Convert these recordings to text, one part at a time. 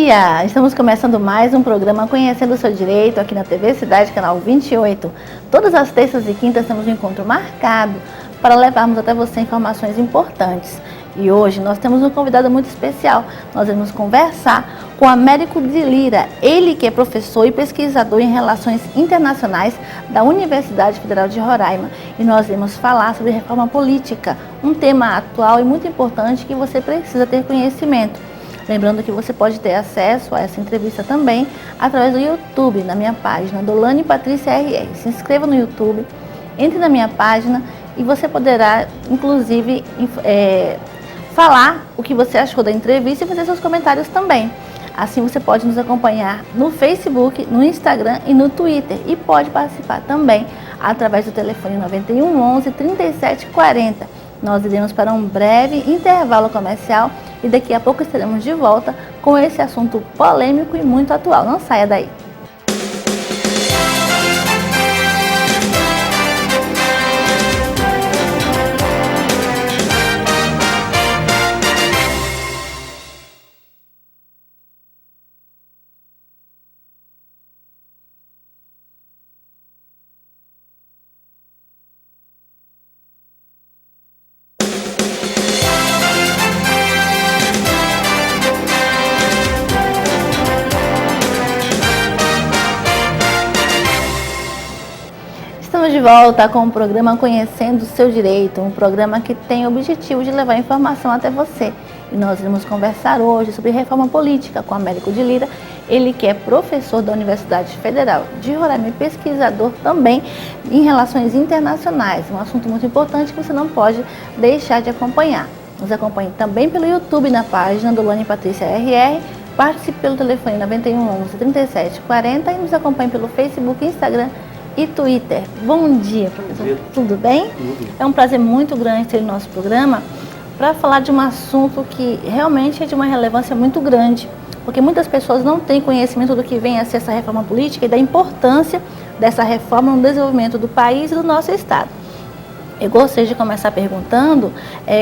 dia! Estamos começando mais um programa Conhecendo o Seu Direito aqui na TV Cidade, canal 28. Todas as terças e quintas temos um encontro marcado para levarmos até você informações importantes. E hoje nós temos um convidado muito especial. Nós vamos conversar com Américo de Lira, ele que é professor e pesquisador em Relações Internacionais da Universidade Federal de Roraima. E nós vamos falar sobre reforma política, um tema atual e muito importante que você precisa ter conhecimento. Lembrando que você pode ter acesso a essa entrevista também através do YouTube, na minha página, Dolane Patrícia RR. Se inscreva no YouTube, entre na minha página e você poderá, inclusive, falar o que você achou da entrevista e fazer seus comentários também. Assim você pode nos acompanhar no Facebook, no Instagram e no Twitter. E pode participar também através do telefone 91 11 37 40. Nós iremos para um breve intervalo comercial e daqui a pouco estaremos de volta com esse assunto polêmico e muito atual. Não saia daí. Estamos de volta com o programa Conhecendo o Seu Direito, um programa que tem o objetivo de levar informação até você. E nós vamos conversar hoje sobre reforma política com Américo de Lira, ele que é professor da Universidade Federal de Roraima e pesquisador também em Relações Internacionais, um assunto muito importante que você não pode deixar de acompanhar. Nos acompanhe também pelo YouTube na página Dolane Patrícia RR, participe pelo telefone 91 11 37 40 e nos acompanhe pelo Facebook, Instagram e Twitter. Bom dia, professor. Bom dia. Tudo bem? Tudo. É um prazer muito grande ter o nosso programa para falar de um assunto que realmente é de uma relevância muito grande, porque muitas pessoas não têm conhecimento do que vem a ser essa reforma política e da importância dessa reforma no desenvolvimento do país e do nosso estado. Eu gostaria de começar perguntando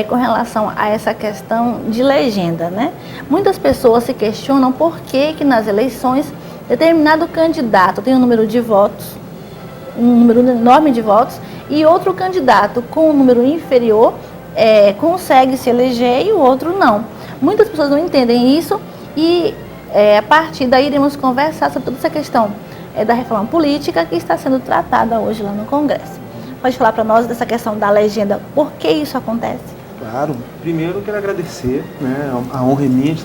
com relação a essa questão de legenda, né? Muitas pessoas se questionam por que nas eleições determinado candidato tem um número de votos, um número enorme de votos, e outro candidato com um número inferior consegue se eleger e o outro não. Muitas pessoas não entendem isso e a partir daí iremos conversar sobre toda essa questão da reforma política que está sendo tratada hoje lá no Congresso. Pode falar para nós dessa questão da legenda, por que isso acontece? Claro. Primeiro eu quero agradecer, né, a honra é minha de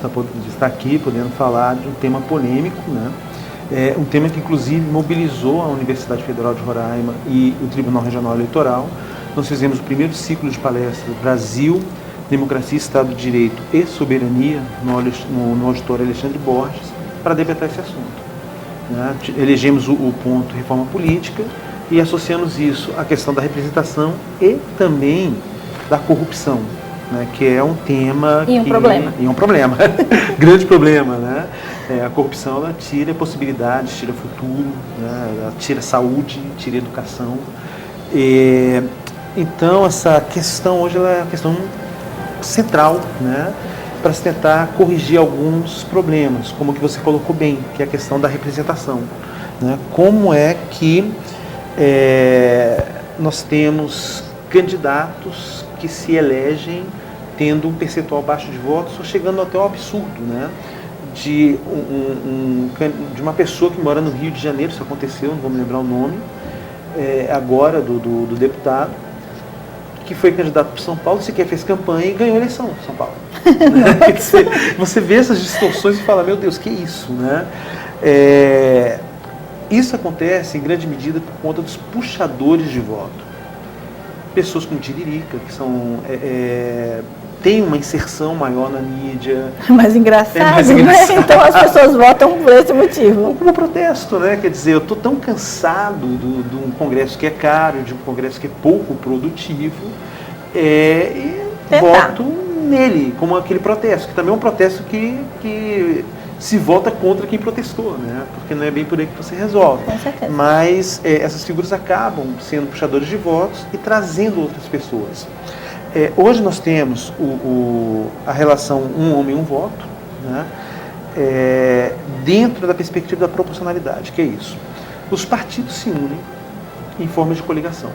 estar aqui, podendo falar de um tema polêmico, né? Um tema que inclusive mobilizou a Universidade Federal de Roraima e o Tribunal Regional Eleitoral. Nós fizemos o primeiro ciclo de palestras Brasil, Democracia, Estado de Direito e Soberania no auditório Alexandre Borges para debater esse assunto, né? Elegemos o ponto reforma política e associamos isso à questão da representação e também da corrupção, né, que é um tema um problema. Grande problema, né? A corrupção, ela tira possibilidades, tira futuro, né? Ela tira saúde, tira educação. Então essa questão hoje ela é uma questão central, né, para se tentar corrigir alguns problemas, como que você colocou bem, que é a questão da representação, né? Como é que nós temos candidatos que se elegem tendo um percentual baixo de votos, ou chegando até ao absurdo, né? De uma pessoa que mora no Rio de Janeiro, isso aconteceu, não vou me lembrar o nome, agora do deputado, que foi candidato para São Paulo, sequer fez campanha e ganhou a eleição em São Paulo. Você vê essas distorções e fala, meu Deus, que isso, né? Isso acontece em grande medida por conta dos puxadores de voto. Pessoas como Tiririca, que têm uma inserção maior na mídia. Mais engraçado, né? Então as pessoas votam por esse motivo. Como protesto, né? Quer dizer, eu estou tão cansado de um Congresso que é caro, de um Congresso que é pouco produtivo, e voto nele, como aquele protesto, que também é um protesto que se vota contra quem protestou, né? Porque não é bem por aí que você resolve. Com certeza. Mas essas figuras acabam sendo puxadores de votos e trazendo outras pessoas. Hoje nós temos a relação um homem, um voto, né? dentro da perspectiva da proporcionalidade, que é isso. Os partidos se unem em forma de coligação.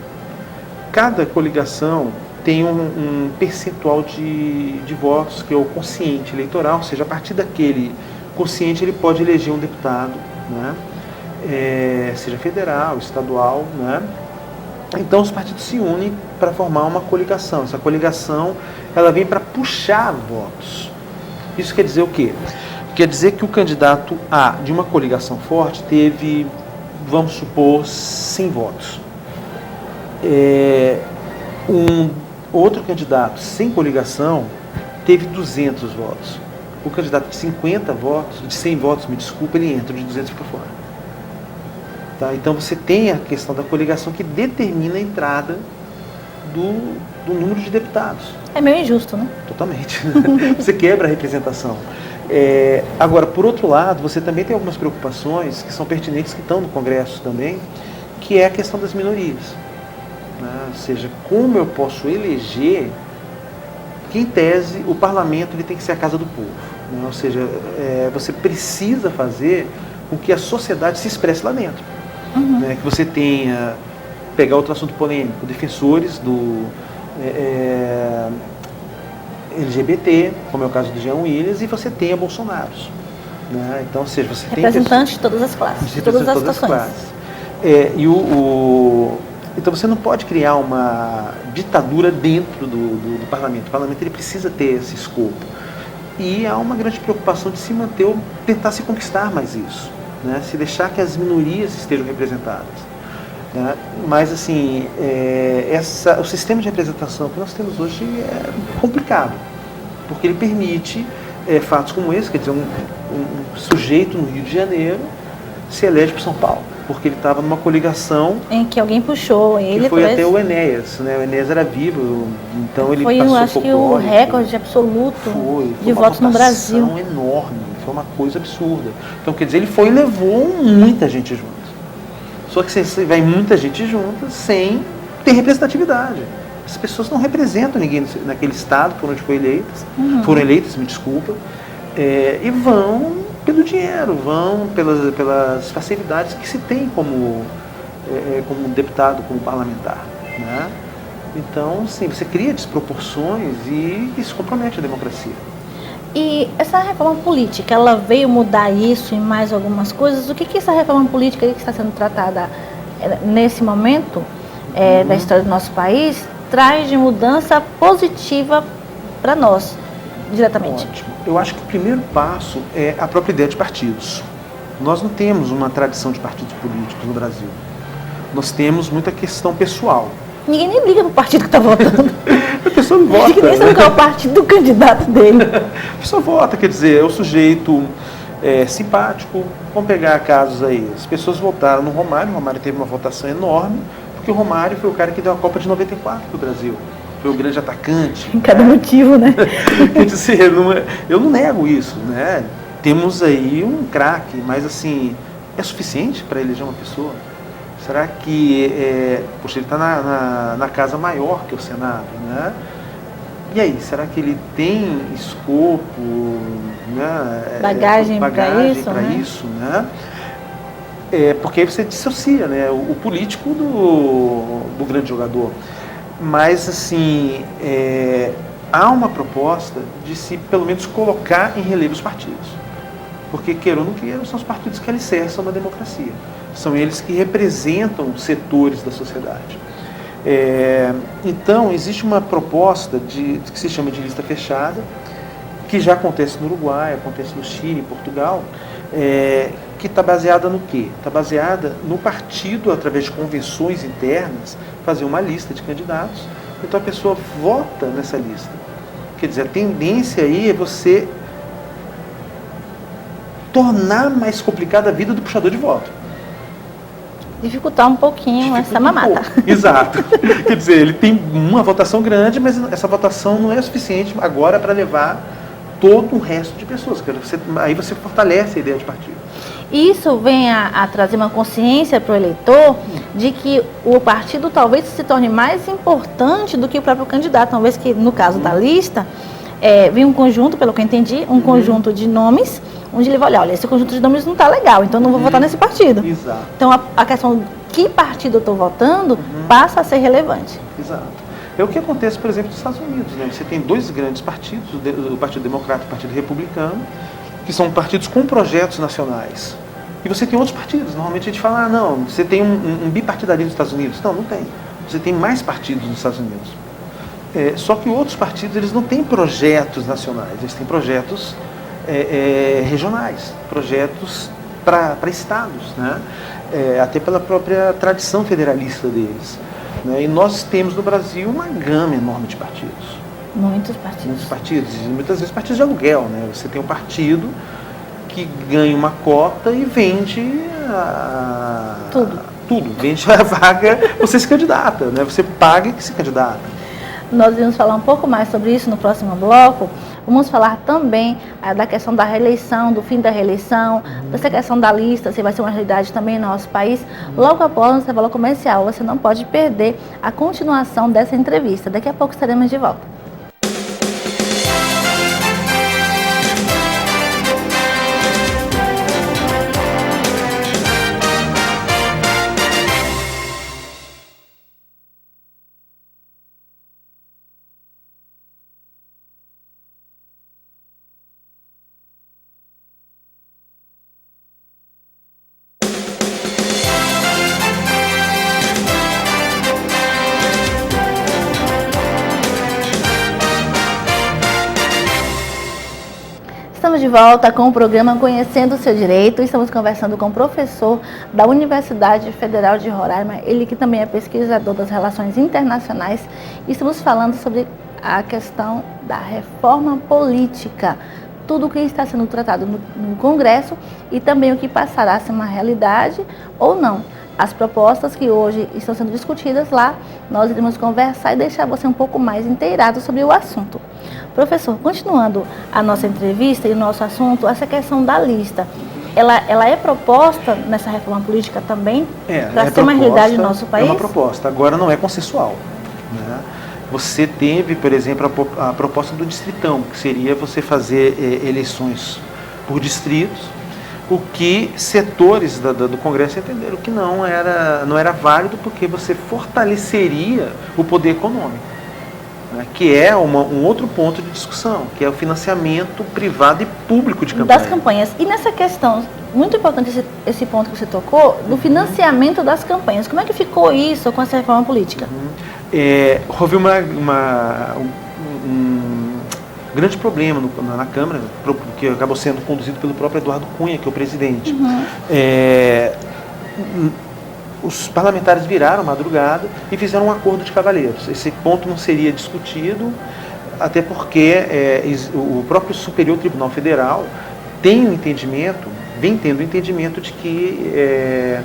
Cada coligação tem um percentual de votos, que é o quociente eleitoral, ou seja, a partir daquele quociente ele pode eleger um deputado, né? Seja federal, estadual, né? Então os partidos se unem para formar uma coligação. Essa coligação ela vem para puxar votos. Isso quer dizer o quê? Quer dizer que o candidato A de uma coligação forte teve, vamos supor, 100 votos. Outro candidato sem coligação teve 200 votos. O candidato de 50 votos, de 100 votos, me desculpa, ele entra, de 200 fica fora. Tá? Então você tem a questão da coligação que determina a entrada do número de deputados. É meio injusto, né? Totalmente. Você quebra a representação. Agora, por outro lado, você também tem algumas preocupações que são pertinentes, que estão no Congresso também, que é a questão das minorias. Né? Ou seja, como eu posso eleger, que em tese o parlamento ele tem que ser a casa do povo. Né? Ou seja, você precisa fazer com que a sociedade se expresse lá dentro. Né? Que você tenha, pegar outro assunto polêmico, defensores do LGBT, como é o caso do Jean Willis, e você tenha Bolsonaros. Né? Então, ou seja, você tem representantes de todas as classes, de todas as situações. Então você não pode criar uma ditadura dentro do parlamento. O parlamento ele precisa ter esse escopo. E há uma grande preocupação de se manter ou tentar se conquistar mais isso. Né? Se deixar que as minorias estejam representadas. Né? Mas assim, o sistema de representação que nós temos hoje é complicado. Porque ele permite fatos como esse, quer dizer, um sujeito no Rio de Janeiro se elege para São Paulo. Porque ele estava numa coligação em que alguém puxou ele. Que foi até o Enéas, né? O Enéas era vivo, então ele foi, passou eu acho que o recorde absoluto de votos no Brasil. Foi uma votação enorme, foi uma coisa absurda. Então, quer dizer, ele foi e levou muita gente junto. Só que você vai muita gente junta sem ter representatividade. As pessoas não representam ninguém naquele estado por onde foram eleitas, me desculpa, e vão pelo dinheiro, vão pelas facilidades que se tem como deputado, como parlamentar. Né? Então, sim, você cria desproporções e isso compromete a democracia. E essa reforma política, ela veio mudar isso e mais algumas coisas? O que essa reforma política que está sendo tratada nesse momento da história do nosso país traz de mudança positiva para nós, diretamente? Ótimo. Eu acho que o primeiro passo é a própria ideia de partidos. Nós não temos uma tradição de partidos políticos no Brasil. Nós temos muita questão pessoal. Ninguém nem briga no partido que está votando. A pessoa não vota. Ninguém sabe qual é o partido do candidato dele. A pessoa vota, quer dizer, é o sujeito simpático. Vamos pegar casos aí. As pessoas votaram no Romário. O Romário teve uma votação enorme, porque o Romário foi o cara que deu a Copa de 94 para o Brasil. Foi o grande atacante. Em cada motivo, né? Quer dizer, eu não nego isso, né? Temos aí um craque, mas assim, é suficiente para eleger uma pessoa? Será que, poxa, ele está na casa maior que o Senado, né? E aí, será que ele tem escopo, né? Bagagem para isso, né? Porque aí você dissocia, né? O político do grande jogador. Mas, assim, há uma proposta de se, pelo menos, colocar em relevo os partidos. Porque, queira ou não queira, são os partidos que alicerçam uma democracia. São eles que representam setores da sociedade. Então, existe uma proposta que se chama de lista fechada, que já acontece no Uruguai, acontece no Chile, em Portugal, que está baseada no quê? Está baseada no partido, através de convenções internas, fazer uma lista de candidatos, então a pessoa vota nessa lista. Quer dizer, a tendência aí é você tornar mais complicada a vida do puxador de voto. Dificultar um pouquinho essa mamata. Exato. Quer dizer, ele tem uma votação grande, mas essa votação não é suficiente agora para levar todo o resto de pessoas. Aí você fortalece a ideia de partido. Isso vem a trazer uma consciência para o eleitor de que o partido talvez se torne mais importante do que o próprio candidato. Talvez que, no caso da lista, vem um conjunto, pelo que eu entendi, um conjunto de nomes, onde ele vai olhar, esse conjunto de nomes não está legal, então não vou votar nesse partido. Exato. Então a questão que partido eu estou votando passa a ser relevante. Exato. É o que acontece, por exemplo, nos Estados Unidos, né? Você tem dois grandes partidos, o Partido Democrata e o Partido Republicano, que são partidos com projetos nacionais. E você tem outros partidos. Normalmente a gente fala, não, você tem um bipartidarismo nos Estados Unidos. Não, não tem. Você tem mais partidos nos Estados Unidos. Só que outros partidos, eles não têm projetos nacionais, eles têm projetos regionais, projetos para estados, né? Até pela própria tradição federalista deles. Né? E nós temos no Brasil uma gama enorme de partidos. Muitos partidos. Muitos partidos, e muitas vezes partidos de aluguel. Né? Você tem um partido que ganha uma cota e vende tudo. Vende a vaga, você se candidata, né? Você paga e se candidata. Nós vamos falar um pouco mais sobre isso no próximo bloco. Vamos falar também da questão da reeleição, do fim da reeleição, dessa questão da lista, se vai ser uma realidade também no nosso país. Logo após o intervalo comercial, você não pode perder a continuação dessa entrevista. Daqui a pouco estaremos de volta. Estamos de volta com o programa Conhecendo o Seu Direito. Estamos conversando com o professor da Universidade Federal de Roraima, ele que também é pesquisador das relações internacionais. E estamos falando sobre a questão da reforma política, tudo o que está sendo tratado no Congresso e também o que passará a ser uma realidade ou não. As propostas que hoje estão sendo discutidas lá, nós iremos conversar e deixar você um pouco mais inteirado sobre o assunto. Professor, continuando a nossa entrevista e o nosso assunto, essa questão da lista, ela é proposta nessa reforma política também? Para ser uma realidade no nosso país? É uma proposta, agora não é consensual. Né? Você teve, por exemplo, a proposta do distritão, que seria você fazer eleições por distritos, o que setores do Congresso entenderam que não era válido, porque você fortaleceria o poder econômico. Que é um outro ponto de discussão, que é o financiamento privado e público de campanha. Das campanhas. E nessa questão, muito importante esse ponto que você tocou, do financiamento das campanhas. Como é que ficou isso com essa reforma política? Houve um grande problema na Câmara, que acabou sendo conduzido pelo próprio Eduardo Cunha, que é o presidente. Os parlamentares viraram madrugada e fizeram um acordo de cavalheiros. Esse ponto não seria discutido, até porque o próprio Superior Tribunal Federal vem tendo o entendimento de que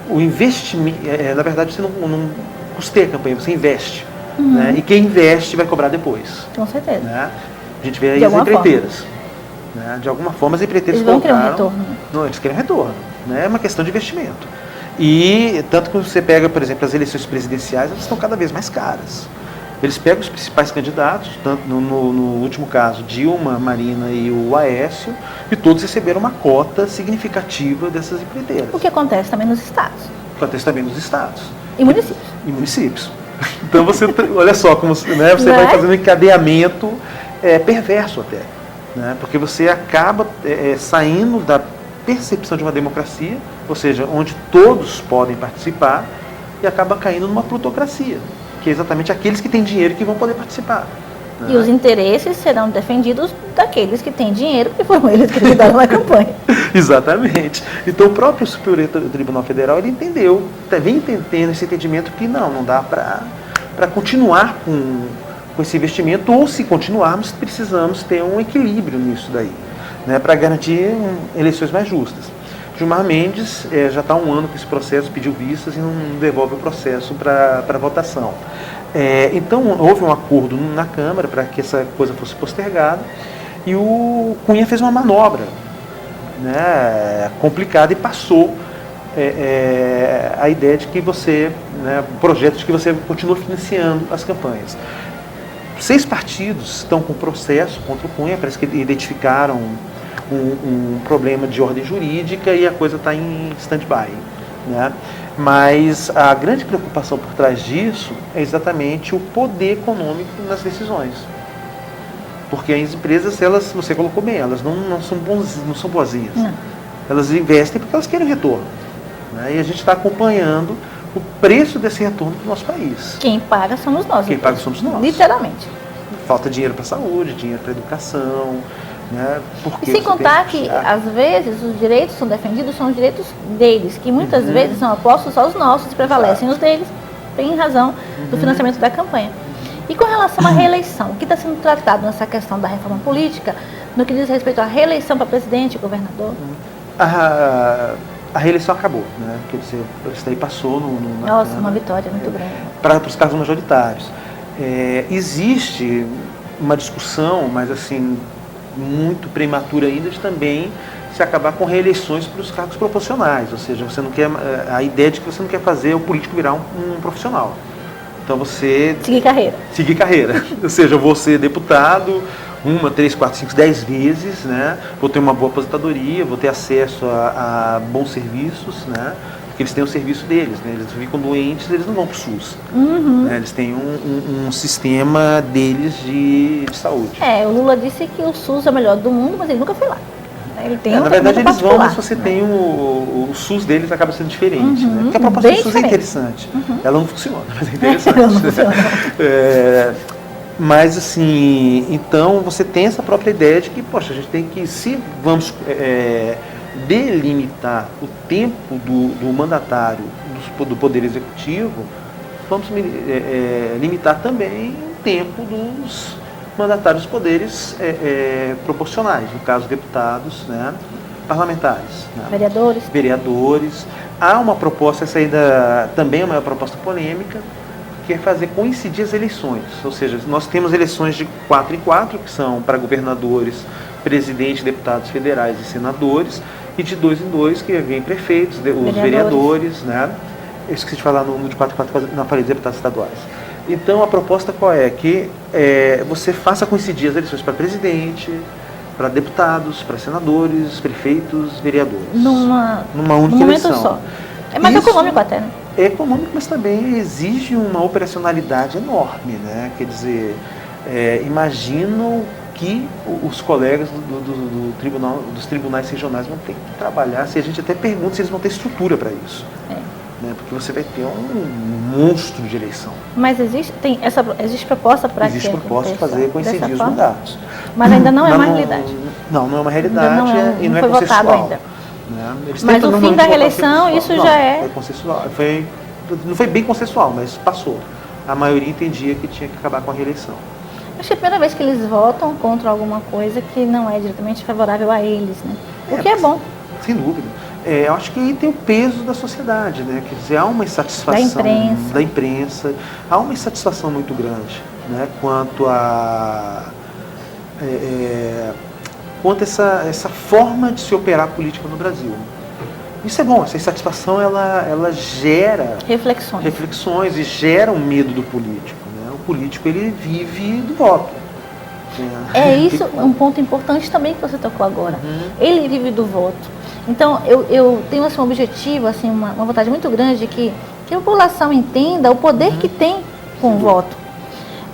o investimento, na verdade, você não custeia a campanha, você investe. Né? E quem investe vai cobrar depois. Com certeza. Né? A gente vê aí as empreiteiras. Né? De alguma forma, as empreiteiras colocaram... Eles vão querer um retorno. Não, eles querem retorno. Né? É uma questão de investimento. E tanto que você pega, por exemplo, as eleições presidenciais, elas estão cada vez mais caras. Eles pegam os principais candidatos, tanto no último caso, Dilma, Marina e o Aécio, e todos receberam uma cota significativa dessas empreiteiras. O que acontece também nos estados. Acontece também nos estados. E municípios. E municípios. Então você, olha só, como né, você vai fazendo um encadeamento perverso até. Né? Porque você acaba saindo da percepção de uma democracia, ou seja, onde todos podem participar, e acaba caindo numa plutocracia, que é exatamente aqueles que têm dinheiro que vão poder participar. Né? E os interesses serão defendidos daqueles que têm dinheiro, que foram eles que ajudaram na campanha. Exatamente. Então o próprio Superior Tribunal Federal, ele vem tendo esse entendimento que não dá para continuar com esse investimento, ou se continuarmos, precisamos ter um equilíbrio nisso daí. Né, para garantir eleições mais justas. Gilmar Mendes já está há um ano com esse processo, pediu vistas e não devolve o processo para votação. Então, houve um acordo na Câmara para que essa coisa fosse postergada, e o Cunha fez uma manobra, né, complicada, e passou a ideia de que projeto de que você continua financiando as campanhas. 6 partidos estão com processo contra o Cunha, parece que identificaram um problema de ordem jurídica e a coisa está em stand-by, né? Mas a grande preocupação por trás disso é exatamente o poder econômico nas decisões. Porque as empresas, elas, você colocou bem, elas não são boazinhas. Não. Elas investem porque elas querem retorno, né? E a gente está acompanhando o preço desse retorno para o nosso país. Quem paga somos nós. Quem paga somos nós. Literalmente. Falta dinheiro para a saúde, dinheiro para a educação, né? Porque E sem contar que, às vezes, os direitos que são defendidos são os direitos deles, que muitas vezes são opostos aos nossos, prevalecem os deles, em razão do financiamento da campanha. E com relação à reeleição, o que está sendo tratado nessa questão da reforma política, no que diz respeito à reeleição para presidente e governador? A reeleição acabou, né? Quer dizer, isso daí passou Nossa, uma vitória muito grande. Para os cargos majoritários. Existe uma discussão, mas assim, muito prematura ainda, de também se acabar com reeleições para os cargos proporcionais, ou seja, você não quer, a ideia de que você não quer fazer o político virar um profissional. Então você... Seguir carreira. Seguir carreira. Ou seja, eu vou ser deputado 1, 3, 4, 5, 10 vezes, né? Vou ter uma boa aposentadoria, vou ter acesso a bons serviços, né? Porque eles têm o serviço deles, né? Eles ficam doentes, eles não vão para o SUS. Né? Eles têm um sistema deles de saúde. O Lula disse que o SUS é o melhor do mundo, mas ele nunca foi lá. Ele tem na verdade, eles vão, mas você tem o SUS deles acaba sendo diferente, né? Porque a proposta do SUS é interessante. Ela não funciona, mas é interessante. Ela não funciona. Mas assim, então você tem essa própria ideia de que, poxa, a gente tem que, se vamos delimitar o tempo do mandatário do Poder Executivo, vamos limitar também o tempo dos mandatários dos poderes proporcionais, no caso deputados, né, parlamentares, né, vereadores. Há uma proposta, essa ainda também é uma proposta polêmica, que é fazer coincidir as eleições, ou seja, nós temos eleições de 4 em 4, que são para governadores, presidente, deputados federais e senadores, e de 2 em 2, que vem prefeitos, os vereadores, né? Eu esqueci de falar no de 4 em 4, não falei de deputados estaduais. Então a proposta qual é? Que você faça coincidir as eleições para presidente, para deputados, para senadores, prefeitos, vereadores. Numa única eleição. Só. É mais econômico até, né? É econômico, mas também exige uma operacionalidade enorme, né? Quer dizer, imagino que os colegas dos tribunais regionais vão ter que trabalhar, se a gente até pergunta se eles vão ter estrutura para isso. Né? Porque você vai ter um monstro de eleição. Mas existe proposta para Existe proposta de fazer coincidir os mandatos. Mas ainda não é uma realidade. Não é uma realidade e não é foi votado ainda. Né? Mas o fim da reeleição, isso já é... Foi consensual. Não foi bem consensual, mas passou. A maioria entendia que tinha que acabar com a reeleição. Acho que é a primeira vez que eles votam contra alguma coisa que não é diretamente favorável a eles, né? O que é bom. Sem dúvida. Eu acho que aí tem o peso da sociedade, né? Quer dizer, há uma insatisfação da imprensa, há uma insatisfação muito grande, né? Quanto essa forma de se operar política no Brasil. Isso é bom, essa insatisfação ela gera reflexões e gera um medo do político, né? O político, ele vive do voto. Isso é um ponto importante também que você tocou agora. Ele vive do voto. Então, eu tenho assim, um objetivo, assim, uma vontade muito grande de que a população entenda o poder que tem com o voto.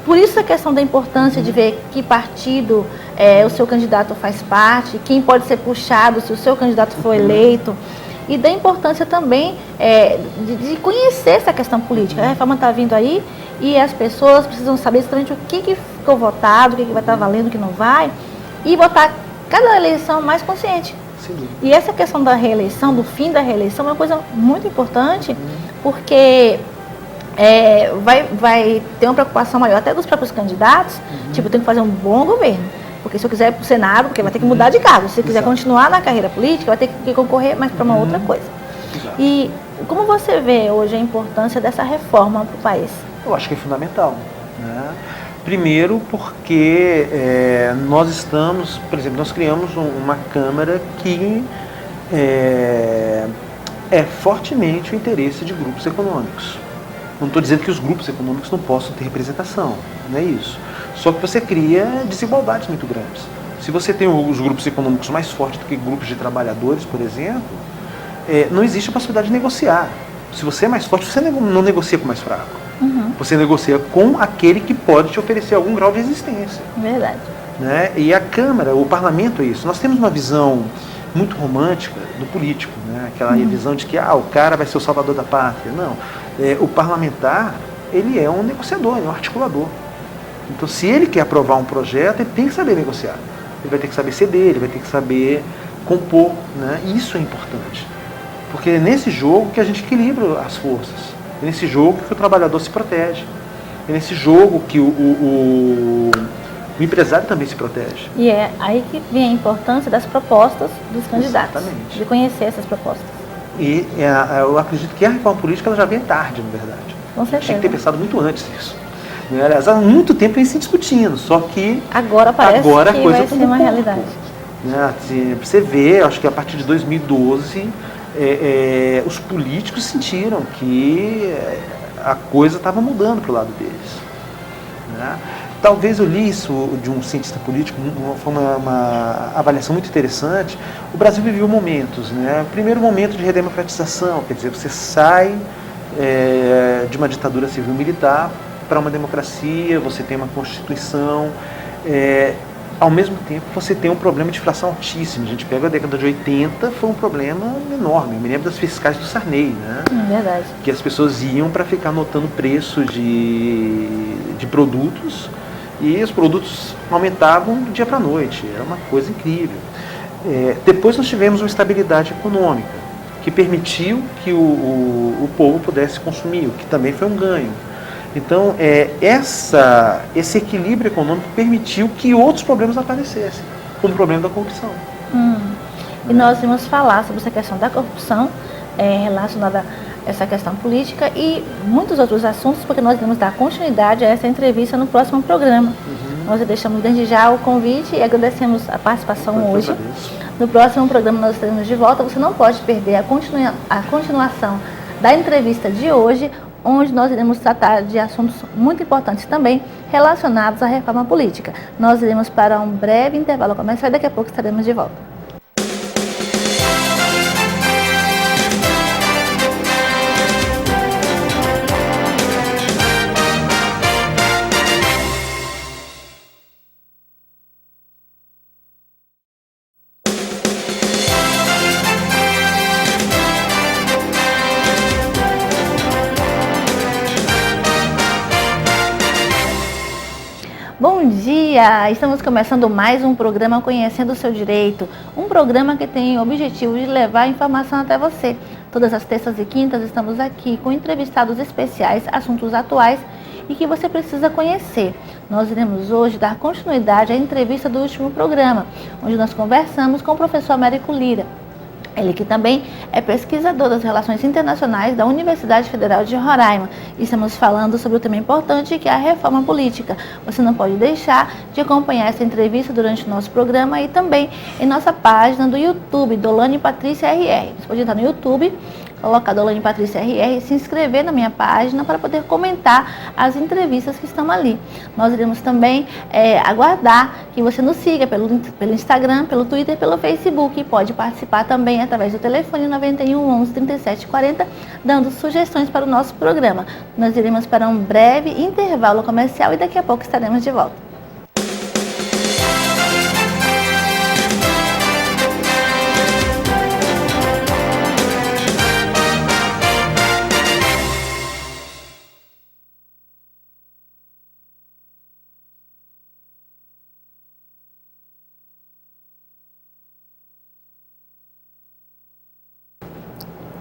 Por isso a questão da importância de ver que partido o seu candidato faz parte, quem pode ser puxado se o seu candidato for eleito, e da importância também de conhecer essa questão política. A reforma está vindo aí e as pessoas precisam saber exatamente o que ficou votado, o que vai estar valendo, o que não vai, e votar cada eleição mais consciente. E essa questão da reeleição, do fim da reeleição, é uma coisa muito importante, porque vai ter uma preocupação maior até dos próprios candidatos, tipo, tem que fazer um bom governo, porque se eu quiser ir para o Senado, porque vai ter que mudar de cargo, se eu quiser continuar na carreira política, vai ter que concorrer mais para uma outra coisa. E como você vê hoje a importância dessa reforma para o país? Eu acho que é fundamental, né? Primeiro porque nós estamos, por exemplo, nós criamos uma Câmara que é fortemente o interesse de grupos econômicos. Não estou dizendo que os grupos econômicos não possam ter representação, não é isso. Só que você cria desigualdades muito grandes. Se você tem os grupos econômicos mais fortes do que grupos de trabalhadores, por exemplo, não existe a possibilidade de negociar. Se você é mais forte, você não negocia com o mais fraco. Você negocia com aquele que pode te oferecer algum grau de existência. Verdade. Né? E a Câmara, o Parlamento é isso. Nós temos uma visão muito romântica do político, né? Aquela visão de que o cara vai ser o salvador da pátria. Não. O parlamentar, ele é um negociador, ele é um articulador. Então, se ele quer aprovar um projeto, ele tem que saber negociar. Ele vai ter que saber ceder, ele vai ter que saber compor. Né? E isso é importante. Porque é nesse jogo que a gente equilibra as forças. É nesse jogo que o trabalhador se protege. É nesse jogo que o empresário também se protege. E é aí que vem a importância das propostas dos candidatos. Exatamente. De conhecer essas propostas. E eu acredito que a reforma política ela já vem tarde, na verdade. Com certeza. Tinha que ter pensado muito antes disso. Aliás, há muito tempo vem se discutindo, só que agora parece que a coisa vai ser uma realidade. Né? Você vê, acho que a partir de 2012, os políticos sentiram que a coisa estava mudando para o lado deles. Né? Talvez eu li isso de um cientista político, foi uma avaliação muito interessante. O Brasil viveu momentos, né? Primeiro momento de redemocratização, quer dizer, você sai de uma ditadura civil-militar para uma democracia, você tem uma Constituição, ao mesmo tempo você tem um problema de inflação altíssimo. A gente pega a década de 80, foi um problema enorme. Eu me lembro das fiscais do Sarney, né? Verdade. Que as pessoas iam para ficar anotando preço de produtos e os produtos aumentavam do dia para a noite. Era uma coisa incrível. Depois nós tivemos uma estabilidade econômica que permitiu que o povo pudesse consumir, o que também foi um ganho. Então, esse equilíbrio econômico permitiu que outros problemas aparecessem, como o problema da corrupção. E nós vamos falar sobre essa questão da corrupção relacionada a essa questão política e muitos outros assuntos, porque nós vamos dar continuidade a essa entrevista no próximo programa. Nós deixamos desde já o convite e agradecemos a participação hoje. No próximo programa nós estaremos de volta. Você não pode perder a continuação da entrevista de hoje, onde nós iremos tratar de assuntos muito importantes também relacionados à reforma política. Nós iremos para um breve intervalo comercial e daqui a pouco estaremos de volta. Bom dia! Estamos começando mais um programa Conhecendo o Seu Direito, um programa que tem o objetivo de levar a informação até você. Todas as terças e quintas estamos aqui com entrevistados especiais, assuntos atuais e que você precisa conhecer. Nós iremos hoje dar continuidade à entrevista do último programa, onde nós conversamos com o professor Américo Lira. Ele que também é pesquisador das relações internacionais da Universidade Federal de Roraima. Estamos falando sobre o tema importante que é a reforma política. Você não pode deixar de acompanhar essa entrevista durante o nosso programa e também em nossa página do YouTube, Dolane Patrícia RR. Você pode entrar no YouTube, colocar Dolane Patrícia RR e se inscrever na minha página para poder comentar as entrevistas que estão ali. Nós iremos também aguardar que você nos siga pelo Instagram, pelo Twitter, pelo Facebook. E pode participar também através do telefone 91 11 37 40, dando sugestões para o nosso programa. Nós iremos para um breve intervalo comercial e daqui a pouco estaremos de volta.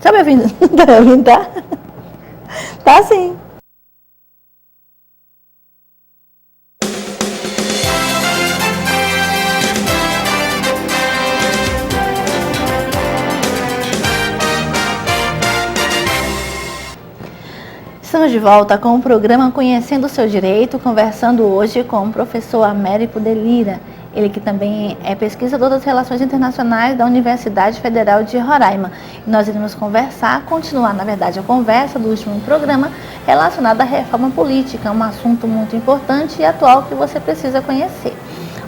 Tá me ouvindo? Tá me ouvindo, tá? Tá sim. Estamos de volta com o programa Conhecendo o Seu Direito, conversando hoje com o professor Américo de Lira. Ele que também é pesquisador das relações internacionais da Universidade Federal de Roraima. E nós iremos continuar, na verdade, a conversa do último programa relacionada à reforma política, um assunto muito importante e atual que você precisa conhecer.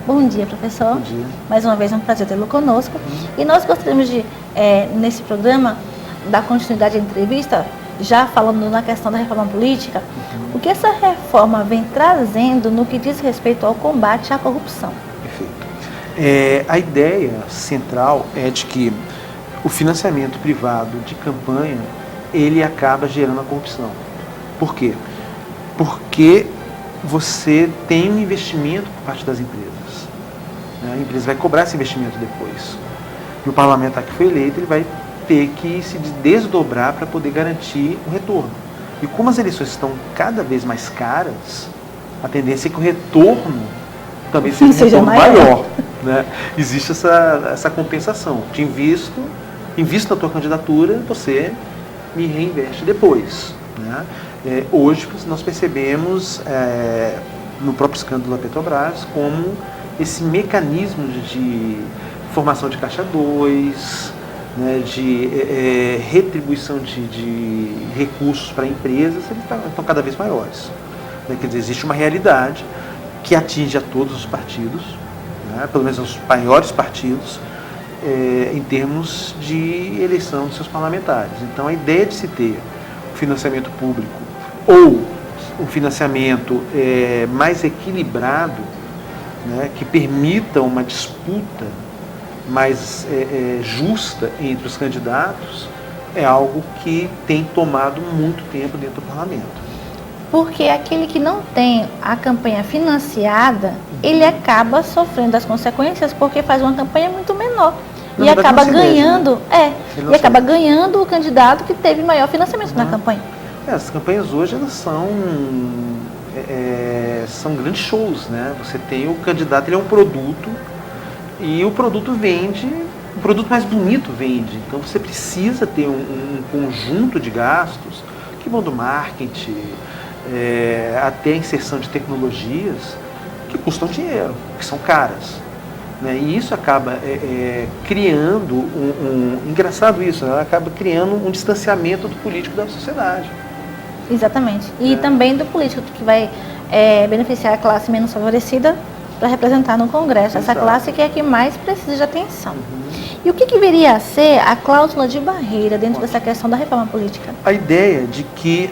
Bom dia, professor. Bom dia. Mais uma vez é um prazer tê-lo conosco. E nós gostaríamos de, nesse programa, dar continuidade à entrevista, já falando na questão da reforma política, o que essa reforma vem trazendo no que diz respeito ao combate à corrupção. Perfeito. A ideia central é de que o financiamento privado de campanha, ele acaba gerando a corrupção. Por quê? Porque você tem um investimento por parte das empresas. A empresa vai cobrar esse investimento depois. E o parlamentar que foi eleito, ele vai ter que se desdobrar para poder garantir o retorno. E como as eleições estão cada vez mais caras, a tendência é que o retorno também seja maior. Né? Existe essa compensação. Te invisto na tua candidatura, você me reinveste depois. Né? Hoje nós percebemos, no próprio escândalo da Petrobras, como esse mecanismo de formação de caixa 2, né, de retribuição de recursos para empresas, eles estão cada vez maiores. Né? Quer dizer, existe uma realidade que atinge a todos os partidos, né, pelo menos os maiores partidos, em termos de eleição dos seus parlamentares. Então, a ideia de se ter o financiamento público ou um financiamento mais equilibrado, né, que permita uma disputa mais justa entre os candidatos, é algo que tem tomado muito tempo dentro do parlamento. Porque aquele que não tem a campanha financiada, ele acaba sofrendo as consequências porque faz uma campanha muito menor. E acaba ganhando, e acaba ganhando o candidato que teve maior financiamento na campanha. As campanhas hoje, elas são grandes shows, né? Você tem o candidato, ele é um produto, e o produto vende, o produto mais bonito vende. Então você precisa ter um conjunto de gastos que vão do marketing até a inserção de tecnologias que custam dinheiro, que são caras. Né? E isso acaba criando engraçado isso, ela acaba criando um distanciamento do político da sociedade. Exatamente. E também do político que vai beneficiar a classe menos favorecida para representar no Congresso. Exato. Essa classe que é a que mais precisa de atenção. E o que viria a ser a cláusula de barreira dentro dessa questão da reforma política? A ideia de que,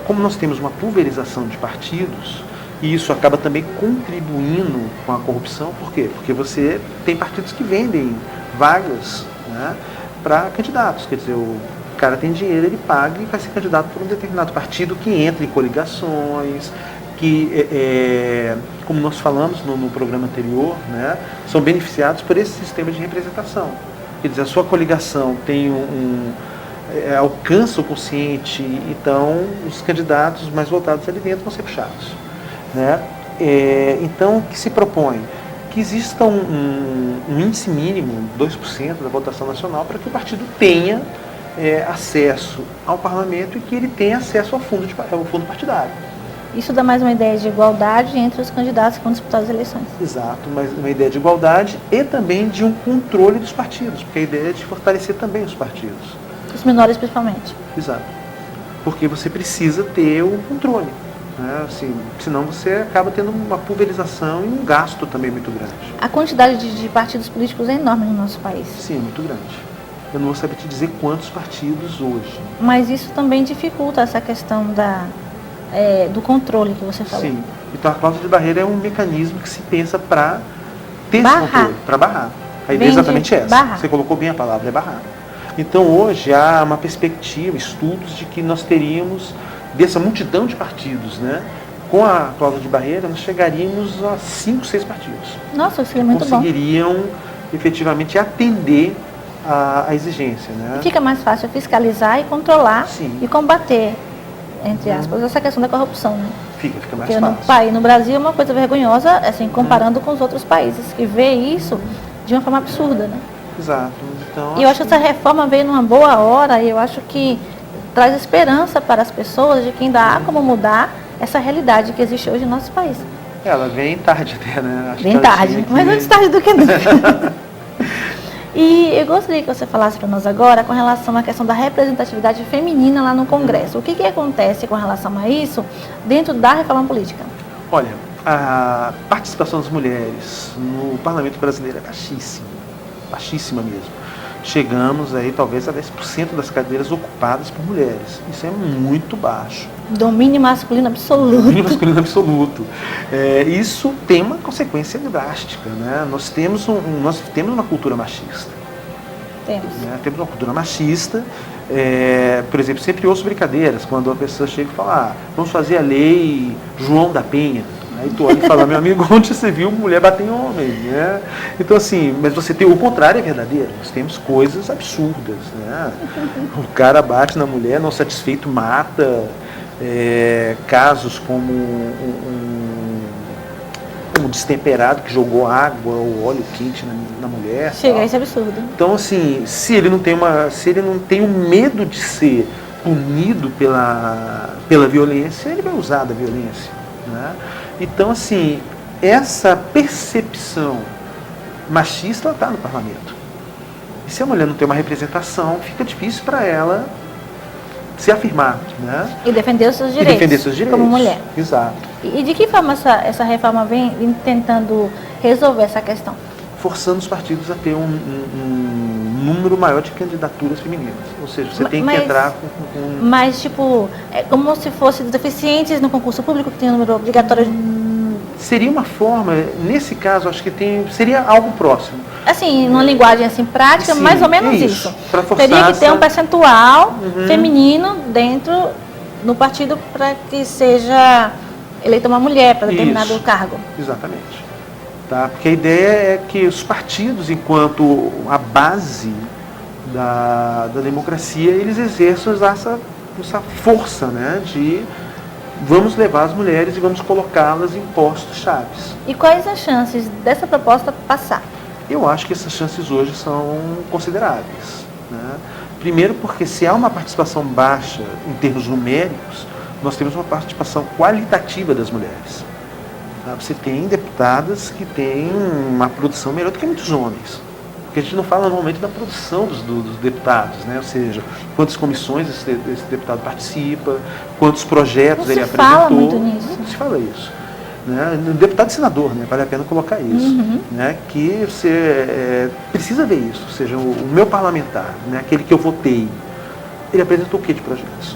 como nós temos uma pulverização de partidos, e isso acaba também contribuindo com a corrupção, por quê? Porque você tem partidos que vendem vagas, né, para candidatos, quer dizer, o cara tem dinheiro, ele paga e vai ser candidato por um determinado partido que entra em coligações, que, como nós falamos no programa anterior, né, são beneficiados por esse sistema de representação. Quer dizer, a sua coligação tem alcança o quociente, então os candidatos mais votados ali dentro vão ser puxados. Né? Então, o que se propõe? Que exista um índice mínimo, 2% da votação nacional, para que o partido tenha acesso ao parlamento e que ele tenha acesso ao fundo partidário. Isso dá mais uma ideia de igualdade entre os candidatos que vão disputar as eleições. Exato, mas uma ideia de igualdade e também de um controle dos partidos, porque a ideia é de fortalecer também os partidos. Os menores, principalmente. Exato, porque você precisa ter o controle. Né? Assim, senão você acaba tendo uma pulverização e um gasto também muito grande. A quantidade de partidos políticos é enorme no nosso país. Sim, é muito grande. Eu não vou saber te dizer quantos partidos hoje. Mas isso também dificulta essa questão do controle que você falou. Sim. Então a cláusula de barreira é um mecanismo que se pensa para ter esse controle, para barrar. A ideia é exatamente essa. Barrar. Você colocou bem a palavra, é barrar. Então hoje há uma perspectiva, estudos de que nós teríamos, dessa multidão de partidos, né, com a cláusula de barreira, nós chegaríamos a 5, 6 partidos. Nossa, isso é muito bom. Conseguiriam efetivamente atender a exigência. Né? E fica mais fácil fiscalizar e controlar. Sim. E combater, entre aspas, essa questão da corrupção. Né? Fica mais porque fácil. No Brasil é uma coisa vergonhosa, assim, comparando com os outros países, que vê isso de uma forma absurda. Né? Exato. Então, e eu acho que essa reforma veio numa boa hora e eu acho que traz esperança para as pessoas de que ainda há como mudar essa realidade que existe hoje no nosso país. Ela vem tarde até, né? Acho Bem tarde, mas antes tarde do que nunca. E eu gostaria que você falasse para nós agora com relação à questão da representatividade feminina lá no Congresso. O que acontece com relação a isso dentro da reforma política? Olha, a participação das mulheres no parlamento brasileiro é baixíssima, baixíssima mesmo. Chegamos aí talvez a 10% das cadeiras ocupadas por mulheres. Isso é muito baixo. Domínio masculino absoluto. Domínio masculino absoluto. Isso tem uma consequência drástica, né? Nós temos uma cultura machista. Temos. Né? Temos uma cultura machista. Por exemplo, sempre ouço brincadeiras quando a pessoa chega e fala: vamos fazer a lei João da Penha. Aí tu olha e fala: meu amigo, onde você viu mulher bater em homem? Né? Então assim, mas você tem o contrário, é verdadeiro. Nós temos coisas absurdas. Né? O cara bate na mulher, não satisfeito, mata. Casos como um destemperado que jogou água ou óleo quente na mulher. Chega, isso é absurdo. Então assim, se ele não tem o medo de ser punido pela violência, ele vai usar da violência. Né? Então, assim, essa percepção machista está no parlamento. E se a mulher não tem uma representação, fica difícil para ela se afirmar. Né? E defender os seus direitos. Como mulher. Exato. E de que forma essa reforma vem tentando resolver essa questão? Forçando os partidos a ter um número maior de candidaturas femininas. Ou seja, você tem que entrar com... Mas, tipo, é como se fossem deficientes no concurso público, que tem um número obrigatório. Seria uma forma, nesse caso, acho que seria algo próximo. Assim, numa linguagem assim, prática, sim, mais ou menos isso. Forçar teria que ter um percentual feminino dentro no partido para que seja eleita uma mulher para determinado cargo. Exatamente. Tá? Porque a ideia é que os partidos, enquanto a base da democracia, eles exerçam essa força, né, de vamos levar as mulheres e vamos colocá-las em postos chaves. E quais as chances dessa proposta passar? Eu acho que essas chances hoje são consideráveis. Né? Primeiro porque se há uma participação baixa em termos numéricos, nós temos uma participação qualitativa das mulheres. Você tem deputadas que têm uma produção melhor do que muitos homens. Porque a gente não fala normalmente da produção dos deputados, né? Ou seja, quantas comissões esse deputado participa, quantos projetos ele apresentou. Não se fala muito nisso. Não se fala isso. Né? Deputado e senador, né? Vale a pena colocar isso. Né? Que você precisa ver isso. Ou seja, o meu parlamentar, né? Aquele que eu votei, ele apresentou o que de projetos?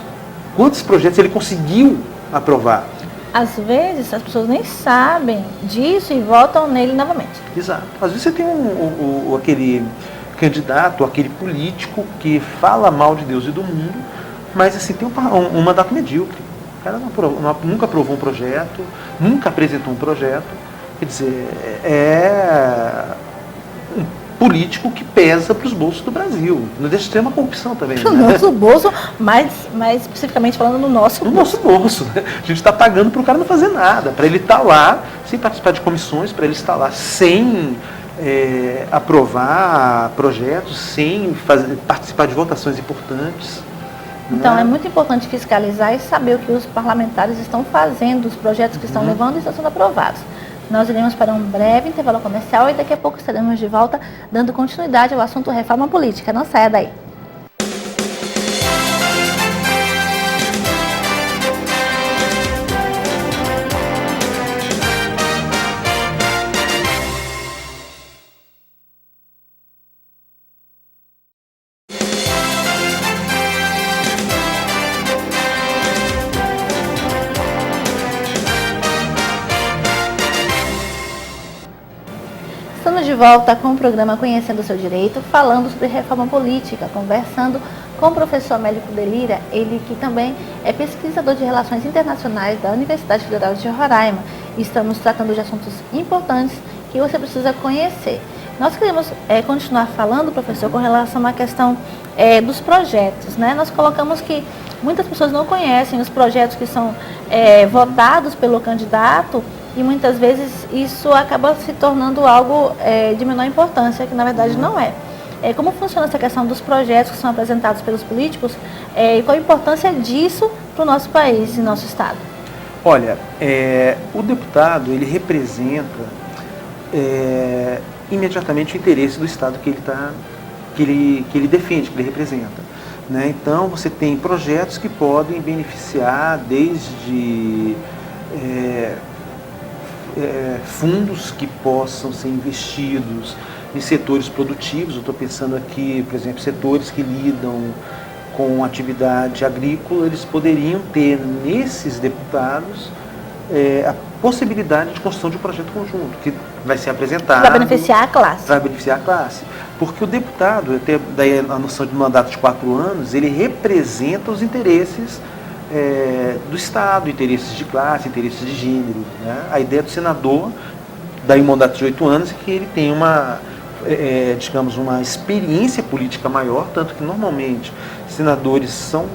Quantos projetos ele conseguiu aprovar? Às vezes as pessoas nem sabem disso e votam nele novamente. Exato. Às vezes você tem aquele candidato, aquele político que fala mal de Deus e do mundo, mas assim tem um mandato medíocre. O cara nunca aprovou um projeto, nunca apresentou um projeto. Quer dizer, é um político que pesa para os bolsos do Brasil. Não deixa de ter uma corrupção também. No nosso bolso, mais especificamente falando no nosso bolso. No nosso bolso. Né? A gente está pagando para o cara não fazer nada, para ele estar lá sem participar de comissões, para ele estar lá sem aprovar projetos, sem participar de votações importantes. Então é muito importante fiscalizar e saber o que os parlamentares estão fazendo, os projetos que estão levando e estão sendo aprovados. Nós iremos para um breve intervalo comercial e daqui a pouco estaremos de volta dando continuidade ao assunto reforma política. Não saia daí. Estamos de volta com o programa Conhecendo o Seu Direito, falando sobre reforma política, conversando com o professor Amélio Kudelira, ele que também é pesquisador de relações internacionais da Universidade Federal de Roraima. Estamos tratando de assuntos importantes que você precisa conhecer. Nós queremos continuar falando, professor, com relação à questão dos projetos. Né? Nós colocamos que muitas pessoas não conhecem os projetos que são votados pelo candidato, e muitas vezes isso acaba se tornando algo de menor importância, que na verdade não é. Como funciona essa questão dos projetos que são apresentados pelos políticos e qual a importância disso para o nosso país e nosso estado? Olha, o deputado, ele representa imediatamente o interesse do Estado que ele defende, que ele representa. Né? Então, você tem projetos que podem beneficiar desde fundos que possam ser investidos em setores produtivos. Eu estou pensando aqui, por exemplo, setores que lidam com atividade agrícola, eles poderiam ter nesses deputados a possibilidade de construção de um projeto conjunto, que vai ser apresentado. Para beneficiar a classe. Vai beneficiar a classe. Porque o deputado, até daí a noção de mandato de 4 anos, ele representa os interesses do Estado, interesses de classe, interesses de gênero. Né? A ideia do senador, daí um mandato de 8 anos, é que ele tem digamos, uma experiência política maior, tanto que normalmente senadores são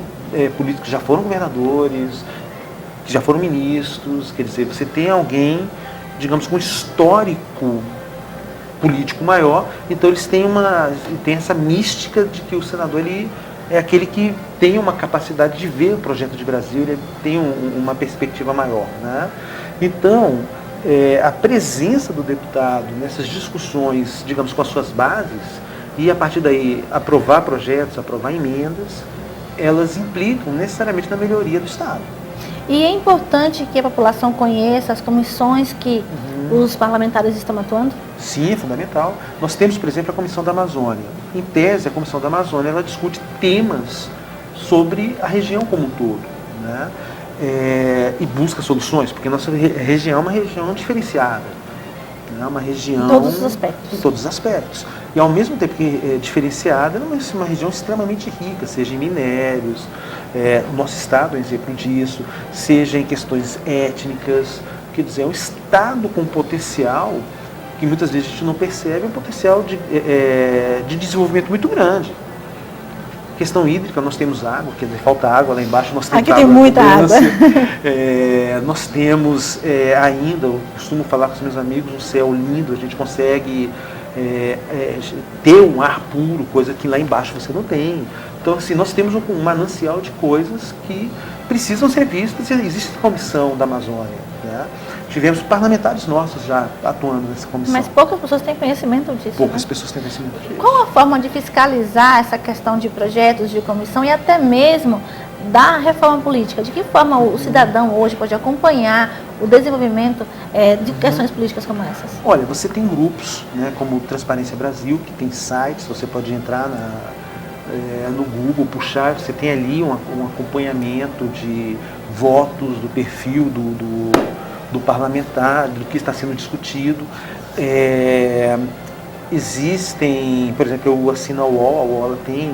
políticos que já foram governadores, que já foram ministros, quer dizer, você tem alguém, digamos, com histórico político maior, então eles têm essa mística de que o senador ele é aquele que tem uma capacidade de ver o projeto de Brasil, ele tem uma perspectiva maior. Né? Então, a presença do deputado nessas discussões, digamos, com as suas bases, e a partir daí aprovar projetos, aprovar emendas, elas implicam necessariamente na melhoria do Estado. E é importante que a população conheça as comissões que os parlamentares estão atuando? Sim, é fundamental. Nós temos, por exemplo, a Comissão da Amazônia. Em tese, a Comissão da Amazônia ela discute temas sobre a região como um todo, né? E busca soluções, porque nossa região é uma região diferenciada. É uma região... Em todos os aspectos. Em todos os aspectos. E ao mesmo tempo que é diferenciada, ela é uma região extremamente rica, seja em minérios, o nosso estado é um exemplo disso, seja em questões étnicas. Quer dizer, é um estado com potencial que muitas vezes a gente não percebe, um potencial de desenvolvimento muito grande. Questão hídrica, nós temos água, quer dizer, falta água lá embaixo, nós temos aqui tem muita água. Nós temos ainda, eu costumo falar com os meus amigos, um céu lindo, a gente consegue ter um ar puro, coisa que lá embaixo você não tem. Então, assim, nós temos um manancial de coisas que precisam ser vistas, e existe a Comissão da Amazônia. Né? Tivemos parlamentares nossos já atuando nessa comissão. Mas poucas pessoas têm conhecimento disso. Poucas né? pessoas têm conhecimento disso. Qual a forma de fiscalizar essa questão de projetos, de comissão e até mesmo da reforma política? De que forma o cidadão hoje pode acompanhar o desenvolvimento de questões políticas como essas? Olha, você tem grupos, né, como Transparência Brasil, que tem sites, você pode entrar no Google, puxar, você tem ali um acompanhamento de votos, do perfil do parlamentar, do que está sendo discutido. Existem, por exemplo, eu assino a UOL ela tem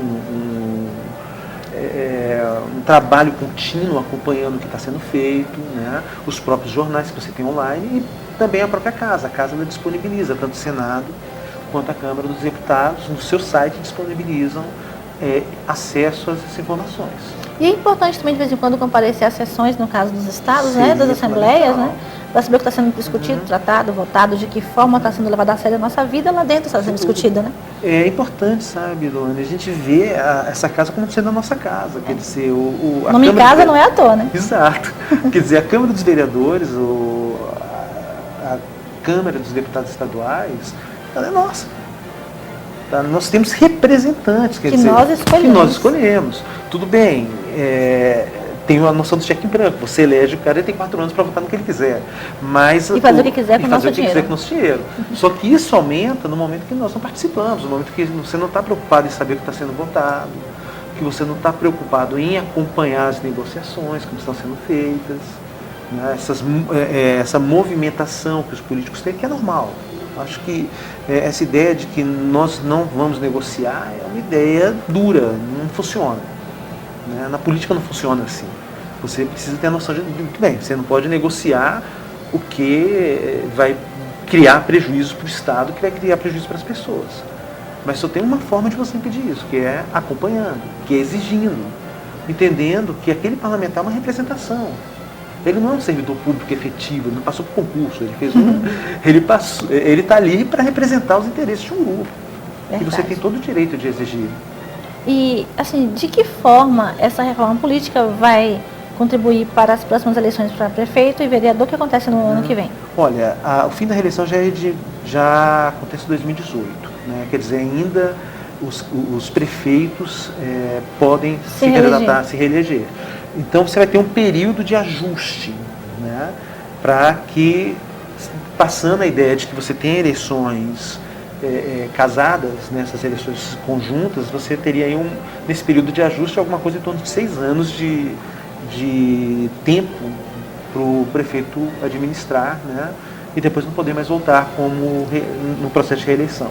um trabalho contínuo acompanhando o que está sendo feito, né? Os próprios jornais que você tem online e também a própria casa. A casa ela disponibiliza, tanto o Senado quanto a Câmara dos Deputados, no seu site disponibilizam acesso a essas informações. E é importante também, de vez em quando, comparecer às sessões, no caso dos estados, Sim, né, das assembleias, né, para saber o que está sendo discutido, tratado, votado, de que forma está sendo levada a sério a nossa vida lá dentro, está sendo discutida, né? É importante, sabe, Luana, a gente vê essa casa como sendo a nossa casa, quer dizer, a nome casa não é à toa, né? Exato. Quer dizer, a Câmara dos Vereadores, a Câmara dos Deputados Estaduais, ela é nossa. Tá? Nós temos representantes, quer dizer, que nós escolhemos. Tudo bem, tem a noção do cheque em branco, você elege o cara e tem 4 anos para votar no que ele quiser. Mas, e fazer o que quiser com o nosso dinheiro. Só que isso aumenta no momento que nós não participamos, no momento que você não está preocupado em saber o que está sendo votado, que você não está preocupado em acompanhar as negociações como estão sendo feitas, né? Essa movimentação que os políticos têm, que é normal. Acho que essa ideia de que nós não vamos negociar é uma ideia dura, não funciona. Né? Na política não funciona assim. Você precisa ter a noção de, muito bem, você não pode negociar o que vai criar prejuízo para o Estado, que vai criar prejuízo para as pessoas. Mas só tem uma forma de você impedir isso, que é acompanhando, que é exigindo, entendendo que aquele parlamentar é uma representação. Ele não é um servidor público efetivo, ele não passou por concurso, ele está ali para representar os interesses de um grupo. Verdade. E você tem todo o direito de exigir. E, assim, de que forma essa reforma política vai contribuir para as próximas eleições para prefeito e vereador que acontece no ano que vem? Olha, o fim da reeleição já acontece em 2018, né? Quer dizer, ainda os prefeitos podem se reeleger. Então você vai ter um período de ajuste, né? Para que, passando a ideia de que você tem eleições casadas, nessas eleições conjuntas, você teria aí nesse período de ajuste alguma coisa em torno de 6 anos de tempo para o prefeito administrar, né? E depois não poder mais voltar no processo de reeleição.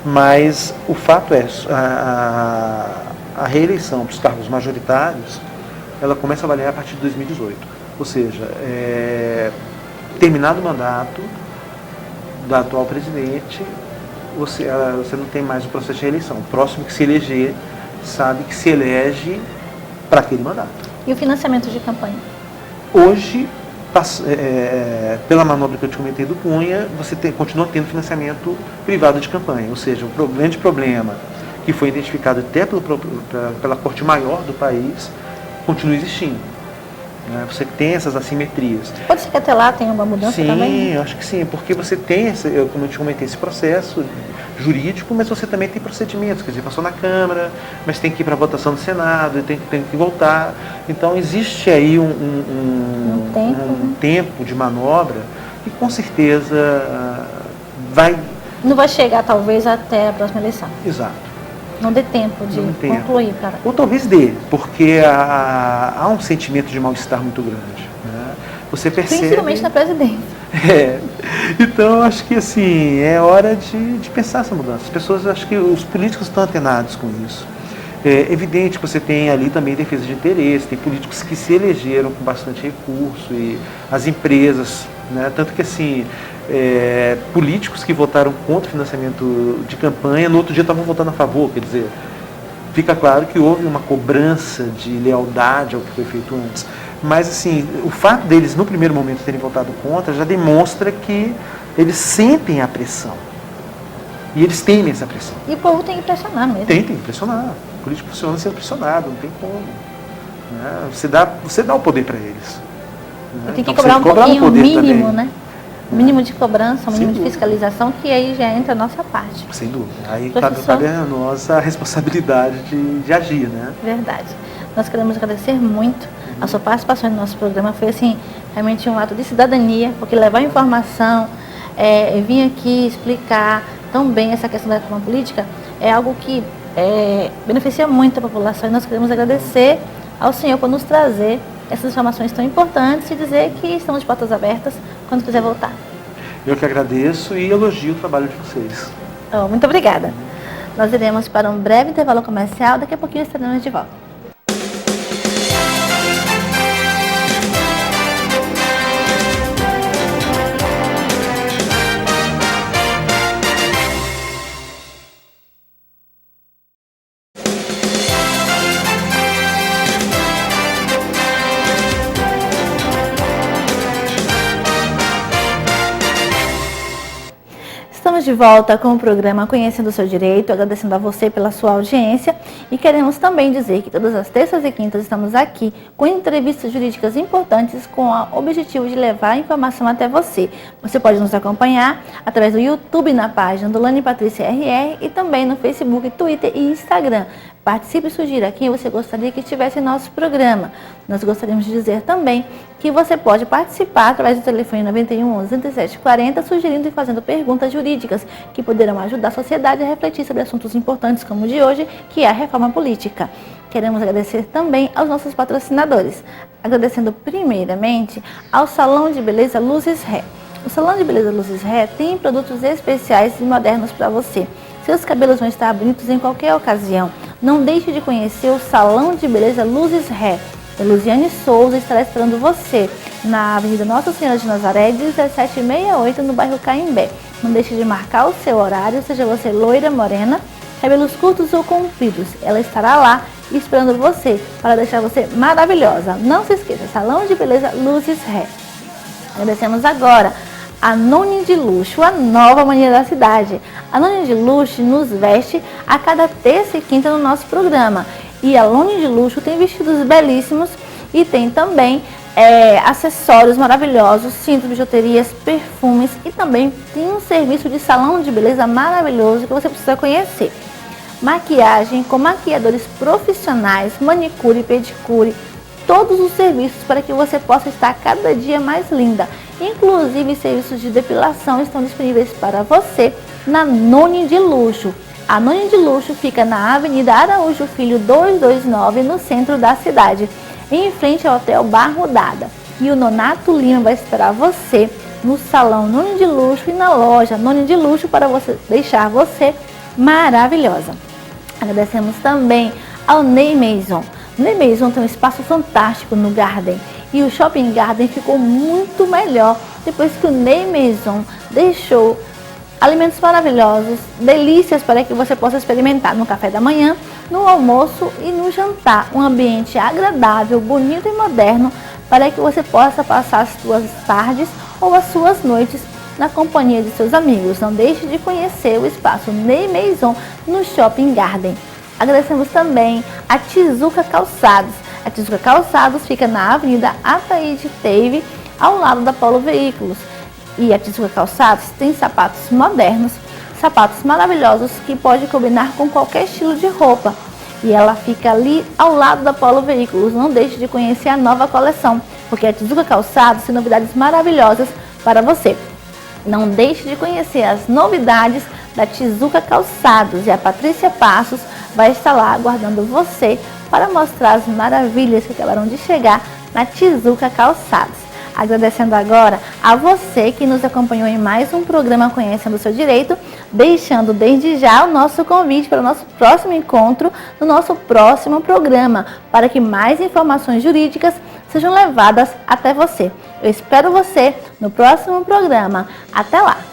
Mas o fato é, a reeleição para os cargos majoritários, ela começa a valer a partir de 2018. Ou seja, terminado o mandato do atual presidente, você não tem mais o processo de reeleição. O próximo que se eleger sabe que se elege para aquele mandato. E o financiamento de campanha? Hoje, pela manobra que eu te comentei do Cunha, você continua tendo financiamento privado de campanha. Ou seja, o grande problema que foi identificado até pela Corte Maior do país continua existindo. Você tem essas assimetrias. Pode ser que até lá tenha uma mudança também? Sim, eu acho que sim, porque você tem, como eu te comentei, esse processo jurídico, mas você também tem procedimentos, quer dizer, passou na Câmara, mas tem que ir para a votação do Senado, tem que voltar. Então existe aí um tempo de manobra que com certeza não vai chegar talvez até a próxima eleição. Exato. Não dê tempo de concluir. Ou talvez dê, porque há um sentimento de mal-estar muito grande. Né? Você percebe... Principalmente na presidência. Então, eu acho que assim, é hora de pensar essa mudança. As pessoas, acho que os políticos estão antenados com isso. É evidente que você tem ali também defesa de interesse, tem políticos que se elegeram com bastante recurso, e as empresas, né? Tanto que assim, políticos que votaram contra o financiamento de campanha, no outro dia estavam votando a favor, quer dizer, fica claro que houve uma cobrança de lealdade ao que foi feito antes. Mas assim, o fato deles no primeiro momento terem votado contra já demonstra que eles sentem a pressão. E eles temem essa pressão. E o povo tem que pressionar mesmo. Tem que pressionar. O político funciona sendo pressionado, não tem como. Né? Você dá o poder para eles. Né? Tem que cobrar um pouquinho, o mínimo, também, né? O mínimo de cobrança, o mínimo de fiscalização, que aí já entra a nossa parte. Sem dúvida. Aí cabe a nós a responsabilidade de agir, né? Verdade. Nós queremos agradecer muito a sua participação no nosso programa. Foi, assim, realmente um ato de cidadania, porque levar informação, vir aqui explicar tão bem essa questão da reforma política é algo que beneficia muito a população, e nós queremos agradecer ao senhor por nos trazer essas informações tão importantes e dizer que estamos de portas abertas quando quiser voltar. Eu que agradeço e elogio o trabalho de vocês. Muito obrigada. Nós iremos para um breve intervalo comercial, daqui a pouquinho estaremos de volta. Estamos de volta com o programa Conhecendo o Seu Direito, agradecendo a você pela sua audiência, e queremos também dizer que todas as terças e quintas estamos aqui com entrevistas jurídicas importantes com o objetivo de levar a informação até você. Você pode nos acompanhar através do YouTube na página do Lani Patrícia RR e também no Facebook, Twitter e Instagram. Participe e sugira quem você gostaria que estivesse em nosso programa. Nós gostaríamos de dizer também que você pode participar através do telefone 91 11 37 40, sugerindo e fazendo perguntas jurídicas que poderão ajudar a sociedade a refletir sobre assuntos importantes como o de hoje, que é a reforma política. Queremos agradecer também aos nossos patrocinadores, agradecendo primeiramente ao Salão de Beleza Luzes Ré. O Salão de Beleza Luzes Ré tem produtos especiais e modernos para você. Seus cabelos vão estar bonitos em qualquer ocasião. Não deixe de conhecer o Salão de Beleza Luzes Ré. Luziane Souza estará esperando você na Avenida Nossa Senhora de Nazaré, 1768, no bairro Caimbé. Não deixe de marcar o seu horário, seja você loira, morena, cabelos curtos ou compridos. Ela estará lá esperando você para deixar você maravilhosa. Não se esqueça, Salão de Beleza Luzes Ré. Agradecemos agora a Noni de Luxo, a nova mania da cidade. A Noni de Luxo nos veste a cada terça e quinta no nosso programa. E a Noni de Luxo tem vestidos belíssimos E tem também acessórios maravilhosos, cintos, bijuterias, perfumes e também tem um serviço de salão de beleza maravilhoso que você precisa conhecer. Maquiagem com maquiadores profissionais, manicure, pedicure, todos os serviços para que você possa estar cada dia mais linda. Inclusive serviços de depilação estão disponíveis para você na Noni de Luxo. A Noni de Luxo fica na Avenida Araújo Filho 229, no centro da cidade, em frente ao Hotel Barrudada. E o Nonato Lima vai esperar você no salão Noni de Luxo e na loja Noni de Luxo para você deixar você maravilhosa. Agradecemos também ao Ney Maison. O Ney Maison tem um espaço fantástico no Garden e o Shopping Garden ficou muito melhor depois que o Ney Maison deixou alimentos maravilhosos, delícias para que você possa experimentar no café da manhã, no almoço e no jantar. Um ambiente agradável, bonito e moderno para que você possa passar as suas tardes ou as suas noites na companhia de seus amigos. Não deixe de conhecer o espaço Ney Maison no Shopping Garden. Agradecemos também a Tizuca Calçados. A Tizuca Calçados fica na Avenida Ataíde Teve, ao lado da Polo Veículos. E a Tizuca Calçados tem sapatos modernos, sapatos maravilhosos que pode combinar com qualquer estilo de roupa. E ela fica ali ao lado da Polo Veículos. Não deixe de conhecer a nova coleção, porque a Tizuca Calçados tem novidades maravilhosas para você. Não deixe de conhecer as novidades da Tizuca Calçados e a Patrícia Passos vai estar lá aguardando você para mostrar as maravilhas que acabaram de chegar na Tizuca Calçados. Agradecendo agora a você que nos acompanhou em mais um programa Conhecendo o Seu Direito, deixando desde já o nosso convite para o nosso próximo encontro no nosso próximo programa, para que mais informações jurídicas sejam levadas até você. Eu espero você no próximo programa. Até lá!